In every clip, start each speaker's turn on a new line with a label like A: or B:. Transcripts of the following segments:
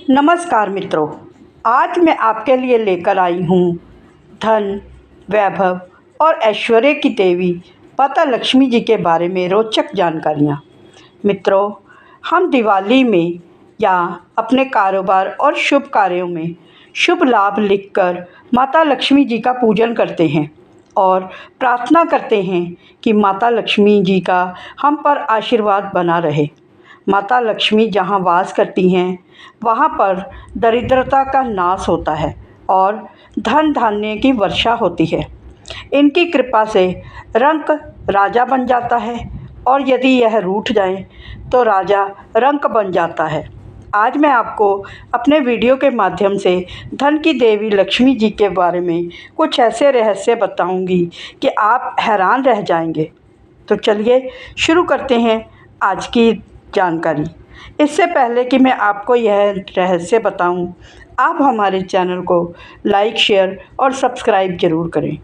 A: नमस्कार मित्रों, आज मैं आपके लिए लेकर आई हूँ धन, वैभव और ऐश्वर्य की देवी माता लक्ष्मी जी के बारे में रोचक जानकारियाँ। मित्रों, हम दिवाली में या अपने कारोबार और शुभ कार्यों में शुभ लाभ लिखकर माता लक्ष्मी जी का पूजन करते हैं और प्रार्थना करते हैं कि माता लक्ष्मी जी का हम पर आशीर्वाद बना रहे। माता लक्ष्मी जहाँ वास करती हैं वहाँ पर दरिद्रता का नाश होता है और धन धान्य की वर्षा होती है। इनकी कृपा से रंक राजा बन जाता है और यदि यह रूठ जाए तो राजा रंक बन जाता है। आज मैं आपको अपने वीडियो के माध्यम से धन की देवी लक्ष्मी जी के बारे में कुछ ऐसे रहस्य बताऊंगी कि आप हैरान रह जाएंगे। तो चलिए शुरू करते हैं आज की जानकारी। इससे पहले कि मैं आपको यह रहस्य बताऊं, आप हमारे चैनल को लाइक, शेयर और सब्सक्राइब ज़रूर करें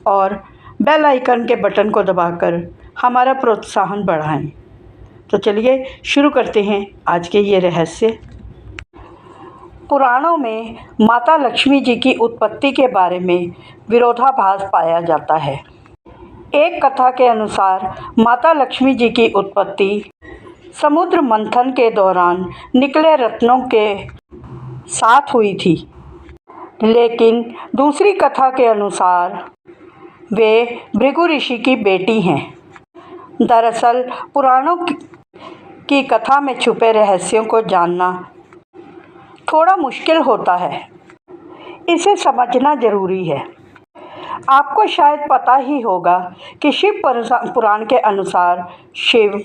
A: और बेल आइकन के बटन को दबाकर हमारा प्रोत्साहन बढ़ाएं। तो चलिए शुरू करते हैं आज के ये रहस्य। पुराणों में माता लक्ष्मी जी की उत्पत्ति के बारे में विरोधाभास पाया जाता है। एक कथा के अनुसार माता लक्ष्मी जी की उत्पत्ति समुद्र मंथन के दौरान निकले रत्नों के साथ हुई थी, लेकिन दूसरी कथा के अनुसार वे भृगु ऋषि की बेटी हैं। दरअसल पुराणों की कथा में छुपे रहस्यों को जानना थोड़ा मुश्किल होता है, इसे समझना जरूरी है। आपको शायद पता ही होगा कि शिव पुराण के अनुसार शिव,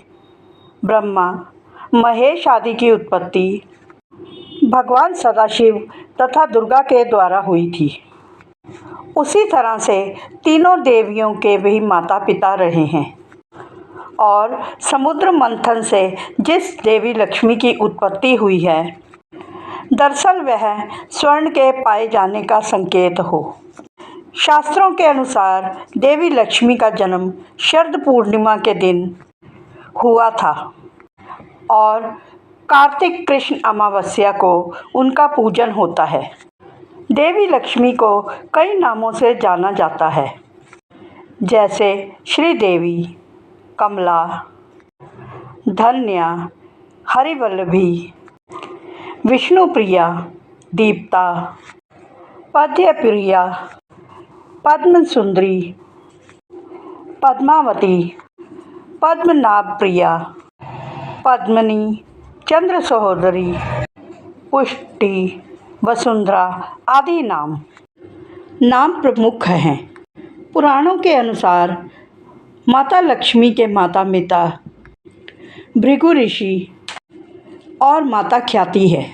A: ब्रह्मा, महेश आदि की उत्पत्ति भगवान सदाशिव तथा दुर्गा के द्वारा हुई थी। उसी तरह से तीनों देवियों के भी माता पिता रहे हैं और समुद्र मंथन से जिस देवी लक्ष्मी की उत्पत्ति हुई है, दरअसल वह स्वर्ण के पाए जाने का संकेत हो। शास्त्रों के अनुसार देवी लक्ष्मी का जन्म शरद पूर्णिमा के दिन हुआ था और कार्तिक कृष्ण अमावस्या को उनका पूजन होता है। देवी लक्ष्मी को कई नामों से जाना जाता है, जैसे श्रीदेवी, कमला, धन्या, हरिवल्लभी, विष्णुप्रिया, दीप्ता, पद्मप्रिया, पद्म सुंदरी, पद्मावती, पद्मनाभ प्रिया, पद्मिनी, चंद्र सहोदरी, पुष्टि, वसुंधरा आदि नाम प्रमुख हैं। पुराणों के अनुसार माता लक्ष्मी के माता पिता भृगु ऋषि और माता ख्याति है।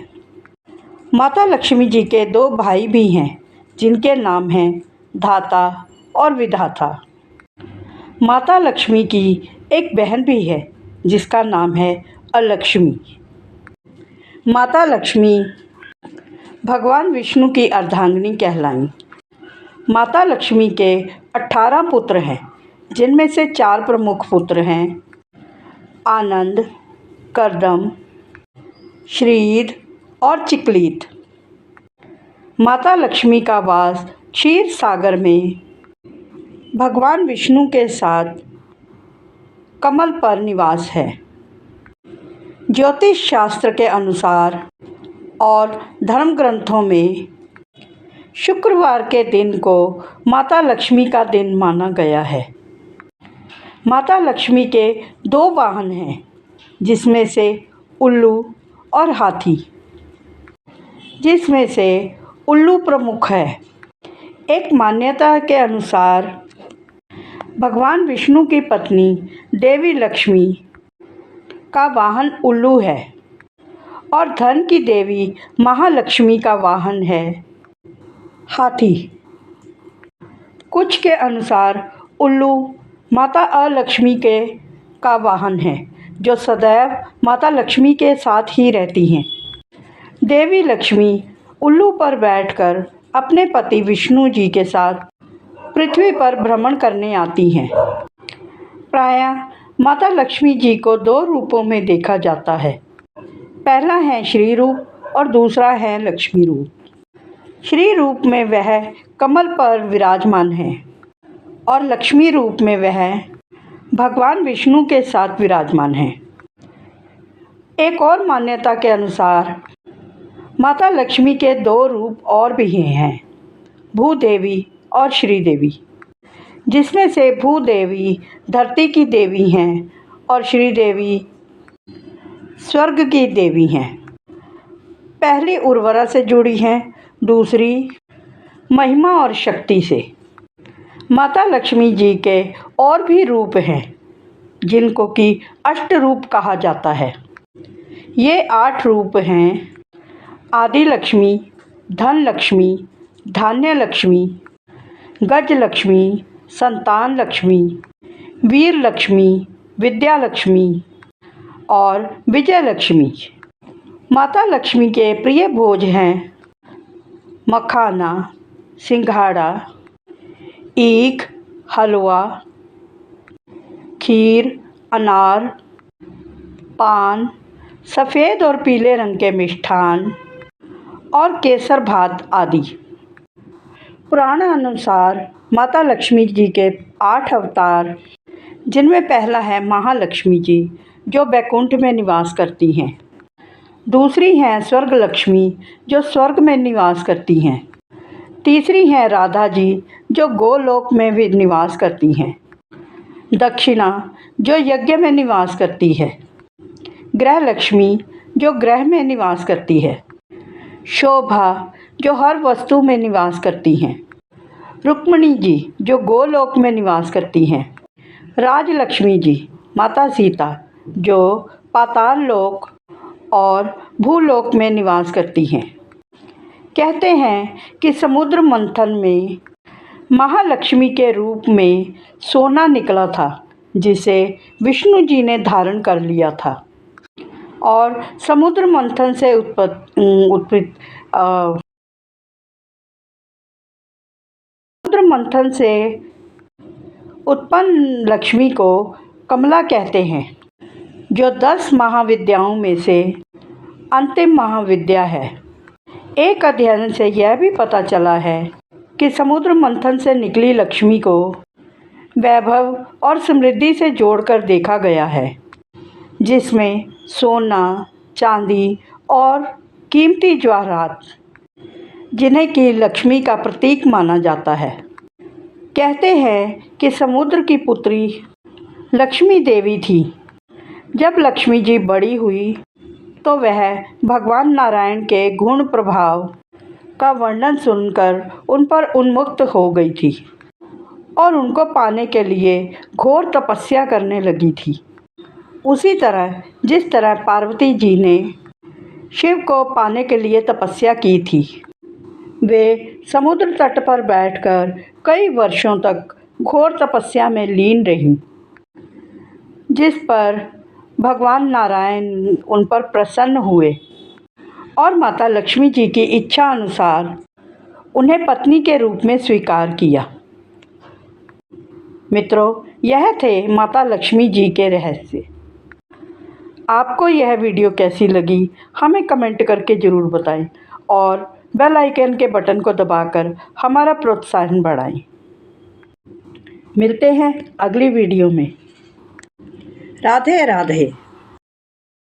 A: माता लक्ष्मी जी के दो भाई भी हैं, जिनके नाम हैं धाता और विधाता। माता लक्ष्मी की एक बहन भी है, जिसका नाम है अलक्ष्मी। माता लक्ष्मी भगवान विष्णु की अर्धांगिनी कहलाईं। माता लक्ष्मी के 18 पुत्र हैं, जिनमें से 4 प्रमुख पुत्र हैं आनंद, करदम, श्रीद और चिकलीत। माता लक्ष्मी का वास क्षीर सागर में भगवान विष्णु के साथ कमल पर निवास है। ज्योतिष शास्त्र के अनुसार और धर्म ग्रंथों में शुक्रवार के दिन को माता लक्ष्मी का दिन माना गया है। माता लक्ष्मी के 2 वाहन हैं, जिसमें से उल्लू और हाथी, जिसमें से उल्लू प्रमुख है। एक मान्यता के अनुसार भगवान विष्णु की पत्नी देवी लक्ष्मी का वाहन उल्लू है और धन की देवी महालक्ष्मी का वाहन है हाथी। कुछ के अनुसार उल्लू माता अलक्ष्मी का वाहन है, जो सदैव माता लक्ष्मी के साथ ही रहती हैं। देवी लक्ष्मी उल्लू पर बैठकर अपने पति विष्णु जी के साथ पृथ्वी पर भ्रमण करने आती हैं। प्रायः माता लक्ष्मी जी को 2 रूपों में देखा जाता है। पहला है श्री रूप और दूसरा है लक्ष्मी रूप। श्री रूप में वह कमल पर विराजमान है और लक्ष्मी रूप में वह भगवान विष्णु के साथ विराजमान है। एक और मान्यता के अनुसार माता लक्ष्मी के 2 रूप और भी हैं, भूदेवी और श्रीदेवी, जिसमें से भूदेवी धरती की देवी हैं और श्रीदेवी स्वर्ग की देवी हैं। पहली उर्वरा से जुड़ी हैं, दूसरी महिमा और शक्ति से। माता लक्ष्मी जी के और भी रूप हैं जिनको कि अष्ट रूप कहा जाता है। ये 8 रूप हैं: आदि लक्ष्मी, धन लक्ष्मी, धान्य लक्ष्मी, गज लक्ष्मी, संतान लक्ष्मी, वीर लक्ष्मी, विद्या लक्ष्मी और विजय लक्ष्मी। माता लक्ष्मी के प्रिय भोज हैं मखाना, सिंघाड़ा, ईख, हलवा, खीर, अनार, पान, सफ़ेद और पीले रंग के मिष्ठान और केसर भात आदि। पुराण अनुसार माता लक्ष्मी जी के 8 अवतार, जिनमें पहला है महालक्ष्मी जी जो बैकुंठ में निवास करती हैं, दूसरी हैं स्वर्ग लक्ष्मी जो स्वर्ग में निवास करती हैं, तीसरी हैं राधा जी जो गोलोक में भी निवास करती हैं, दक्षिणा जो यज्ञ में निवास करती है, ग्रह लक्ष्मी जो ग्रह में निवास करती है, शोभा जो हर वस्तु में निवास करती हैं, रुक्मिणी जी जो गोलोक में निवास करती हैं, राजलक्ष्मी जी माता सीता जो पाताल लोक और भूलोक में निवास करती हैं। कहते हैं कि समुद्र मंथन में महालक्ष्मी के रूप में सोना निकला था, जिसे विष्णु जी ने धारण कर लिया था और समुद्र मंथन से उत्पन्न लक्ष्मी को कमला कहते हैं, जो 10 महाविद्याओं में से अंतिम महाविद्या है। एक अध्ययन से यह भी पता चला है कि समुद्र मंथन से निकली लक्ष्मी को वैभव और समृद्धि से जोड़कर देखा गया है, जिसमें सोना, चांदी और कीमती जवाहरात, जिन्हें कि लक्ष्मी का प्रतीक माना जाता है। कहते हैं कि समुद्र की पुत्री लक्ष्मी देवी थी। जब लक्ष्मी जी बड़ी हुई तो वह भगवान नारायण के गुण प्रभाव का वर्णन सुनकर उन पर उन्मुक्त हो गई थी और उनको पाने के लिए घोर तपस्या करने लगी थी। उसी तरह जिस तरह पार्वती जी ने शिव को पाने के लिए तपस्या की थी, वे समुद्र तट पर बैठकर कई वर्षों तक घोर तपस्या में लीन रहीं, जिस पर भगवान नारायण उन पर प्रसन्न हुए और माता लक्ष्मी जी की इच्छा अनुसार उन्हें पत्नी के रूप में स्वीकार किया। मित्रों, यह थे माता लक्ष्मी जी के रहस्य। आपको यह वीडियो कैसी लगी हमें कमेंट करके ज़रूर बताएं और बेल आइकन के बटन को दबाकर हमारा प्रोत्साहन बढ़ाएं। मिलते हैं अगली वीडियो में। राधे राधे।